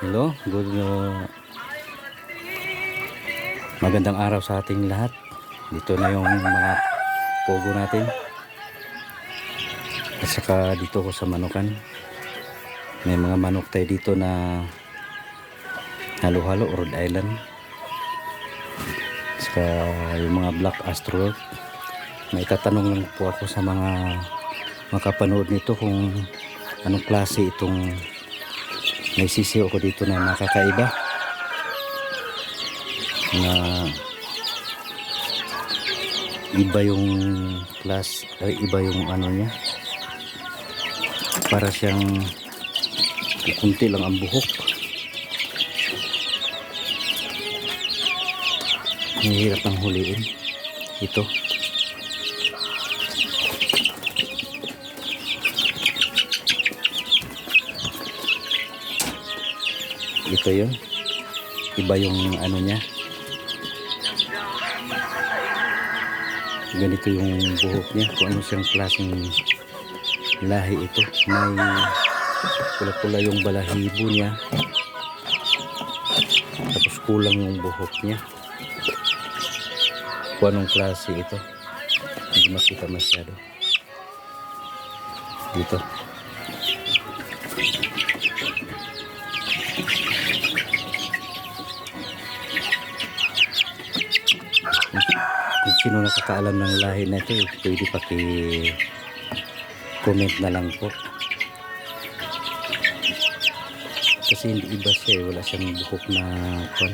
Hello, magandang araw sa ating lahat. Dito na yung mga pogo natin. At saka dito ko sa manukan. May mga manok tayo dito na halo-halo, Rhode Island. At saka yung mga Black Astro. May tatanong lang po ako sa mga makapanood nito kung anong klase itong may sisiyo ko dito na nakakaiba, na iba yung class, iba yung ano niya, para siyang kunti lang ang buhok. Mahirap ang huliin ito. Ito yun, iba yung ano niya, ganito yung buhok niya, kung ano siyang klaseng lahi ito. May pula-pula yung balahibo niya, tapos kulang yung buhok niya. Kung anong klase ito, hindi makita masyado dito. Kung sino nakakaalam ng lahi na ito, pwede paki-comment na lang po. Kasi hindi iba siya, wala siyang buhok na pan.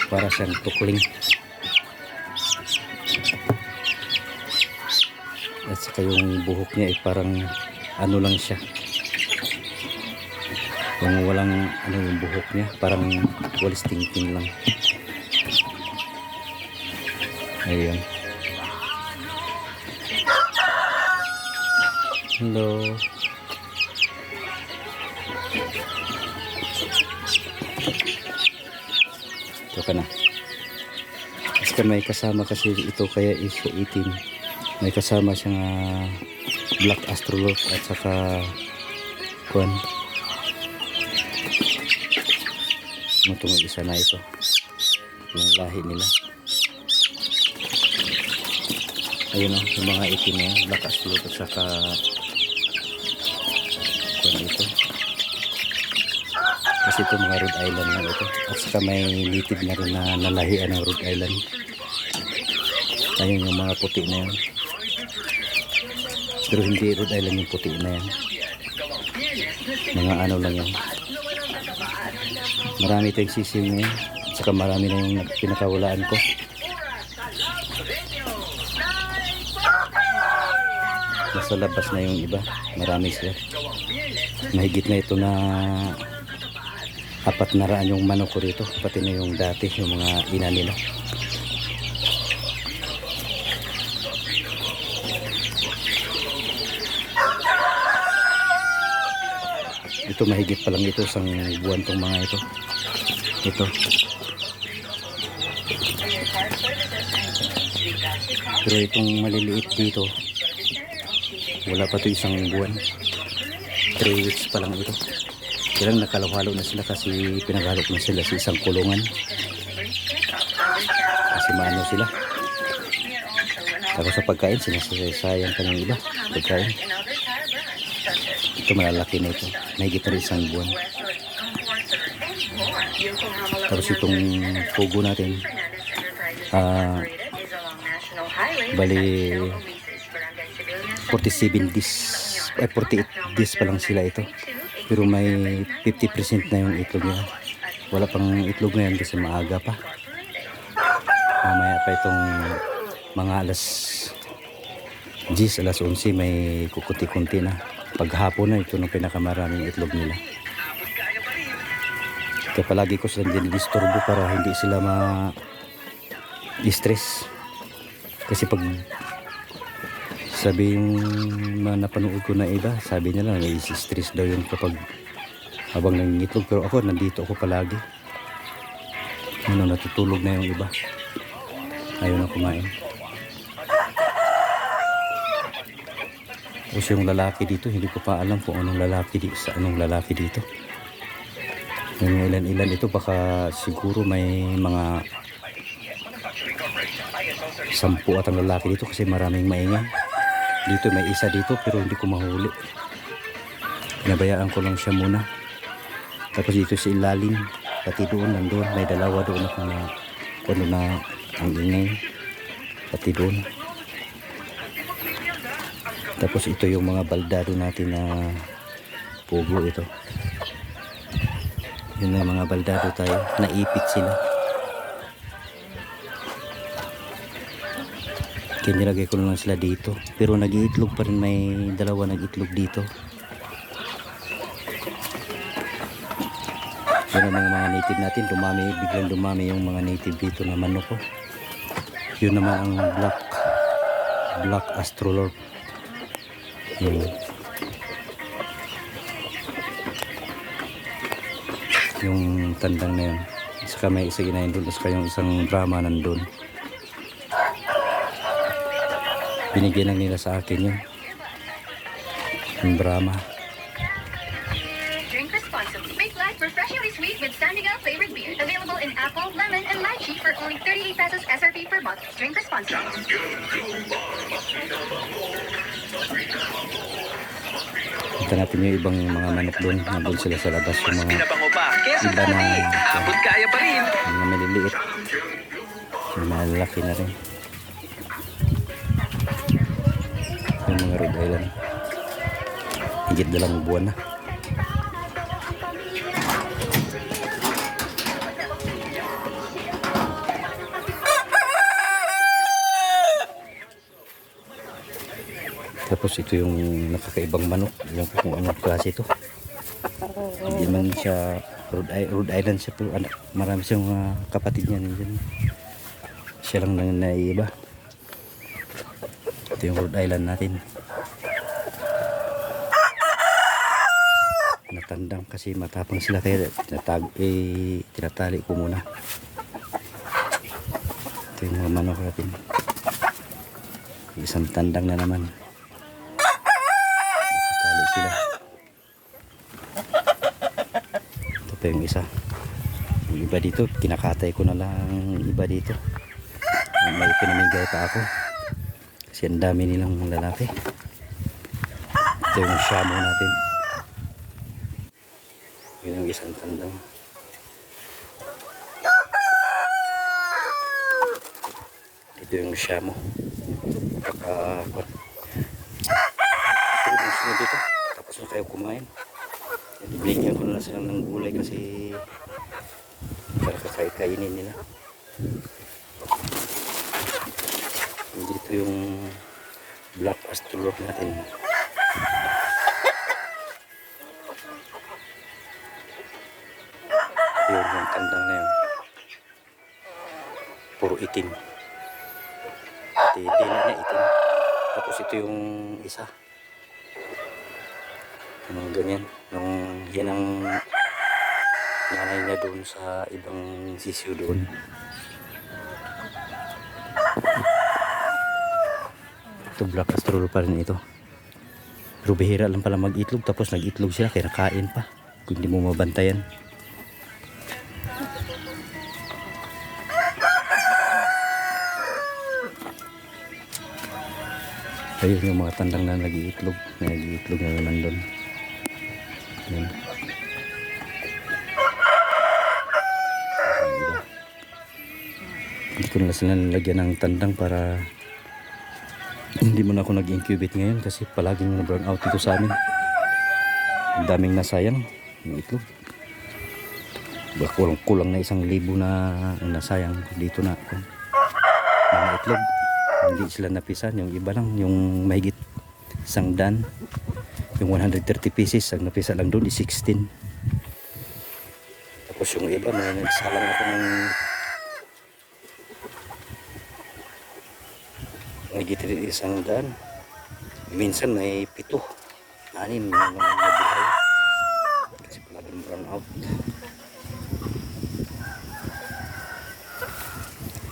Para siyang tukling. At saka yung buhok niya ay parang ano lang siya, yung walang ano yung buhok niya, parang walis tingting lang. Ayun. Hello. Ito ka na. Kasi may kasama kasi ito, kaya issue 18. May kasama siyang Black Astrolot at saka kuwan. Itong isa na ito, yung lahi nila. Ayun o, yung mga itim na yun, Black Astrolot at saka kuwan ito. Kasi ito mga Rhode Island na ito. At saka may native na rin na nalahian ng Rhode Island. Ayun yung mga puti na yan. Pero hindi Rhode Island yung puti na yan. Mga ano lang yan. Marami tayong sisim ngayon. At saka marami na yung pinakawalaan ko. Nasa labas na yung iba. Marami sila. Mahigit na ito na 400 yung manok ko rito. Pati na yung dati, yung mga ina nila. Ito mahigit pa lang ito, isang buwan tong mga ito. Ito. Pero itong maliliit dito, wala pa ito isang buwan. 3 weeks pa lang ito. Kailang nakalahalo na sila kasi pinaghalop na sila sa isang kulungan. Kasi maano sila. Tapos sa pagkain, sinasayang pa ng iba. Pagkain. Ito malalaki na ito. Mahigit na rin isang buwan. Tapos itong pugo natin, bali 47 days, 48 days pa lang sila ito. Pero may 50% na yung itlog niya. Wala pang itlog na yan kasi maaga pa. Mamaya pa itong mga alas 10, alas 11 may kukunti-kunti na. Paghapon na ito ng pinakamaraming itlog nila. Kaya palagi ko silang dinidisturbo para hindi sila ma-distress. Kasi pag sabi yung napanood ko na iba, sabi nila nai-stress daw yun kapag habang nangingitlog. Pero ako, nandito ako palagi. Natutulog na yung iba. Ayaw na kumain. Tapos yung lalaki dito, hindi ko pa alam kung anong lalaki dito, sa anong lalaki dito. Yung ilan-ilan ito, baka siguro may mga 10 at ang lalaki dito kasi maraming maingay. Dito may isa dito pero hindi ko mahuli. Pinabayaan ko lang siya muna. Tapos dito sa ilalim, pati doon, nandun, may dalawa doon ako na kung na ang ingay. Pati doon. Tapos ito yung mga baldado natin na pugo ito. Yun na mga baldado tayo, naipit sila. Kaya nilagay ko lang sila dito. Pero nag-iitlog pa rin, may dalawa nag-itlog dito. Yun ang mga native natin, biglang dumami yung mga native dito na manok ko. Yun naman ang black astrolorp. Yun. Yung tandang na yun. Saka may isa ginahin doon, saka yung isang drama nandun. Binigyan lang nila sa akin yun. Yung Brahma. Drink responsibly. Make life refreshingly sweet with Standing Out flavored beer. Available in apple, lemon, and lychee for only 38 pesos SRP per month. Drink responsibly. Kita natin yung ibang mga manok doon. Nandun sila sa labas. Yung mga iba na mga maliliit. Yung malalaki na rin. Yung mga Rhode Island. Higit 2 buwan na. Tapos ito yung nakakaibang manok. Alam ko kung anong klase ito. Hindi man siya Rhode Island siya, pero marami siyang kapatid niya. Siya lang nang naiiba. Ito yung Rhode Island natin. Natandang kasi matapang sila, kaya tinatali ko muna. Ito yung mga manok natin. Isang tandang na naman. Nakatali sila. Ito pa yung isa. Yung iba dito, kinakatay ko na lang iba dito. May pinamigay pa ako. Kasi ang dami nilang lalaki. Ito yung shamo natin. Yun ang isang tandang. Ito yung shamo. Sunod dito. Tapos na kayo kumain. Binigyan ko na sila ng gulay kasi para kakainin nila. Dito yung black astrolorp natin. Yun yung tandang na yun. Puro itim. Pati dila na itim. Tapos ito yung isa. Mga ganyan. Yan ang nanay niya doon sa ibang sisyo doon. Ito black astrolorp pa rin ito. Pero bihira lang pala mag-itlog. Tapos nag-itlog sila, kaya nakain pa. Kung hindi mo mabantayan. Ayun yung mga tandang na nag-iitlog. Nag-iitlog na naman doon. Ayan. Hindi ko na sila nalagyan ng tandang para hindi mo na ako nag-incubate ngayon kasi palaging na-burn out dito sa amin. Ang daming nasayang yung itlog. Kulang na 1,000 na nasayang dito na mga itlog. Hindi sila napisan. Yung iba lang, yung mahigit 100, yung 130 pieces ang napisa lang doon is 16. Tapos yung iba may nagsalang ako ng mahigit 100. Minsan may 7, 6 na nabuhay kasi palaging run out.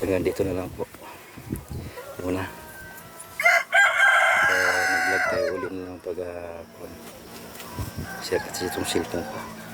Hanggang dito na lang po muna. Nag-vlog tayo ulit. lalim ng pag share kasi itong cellphone ko.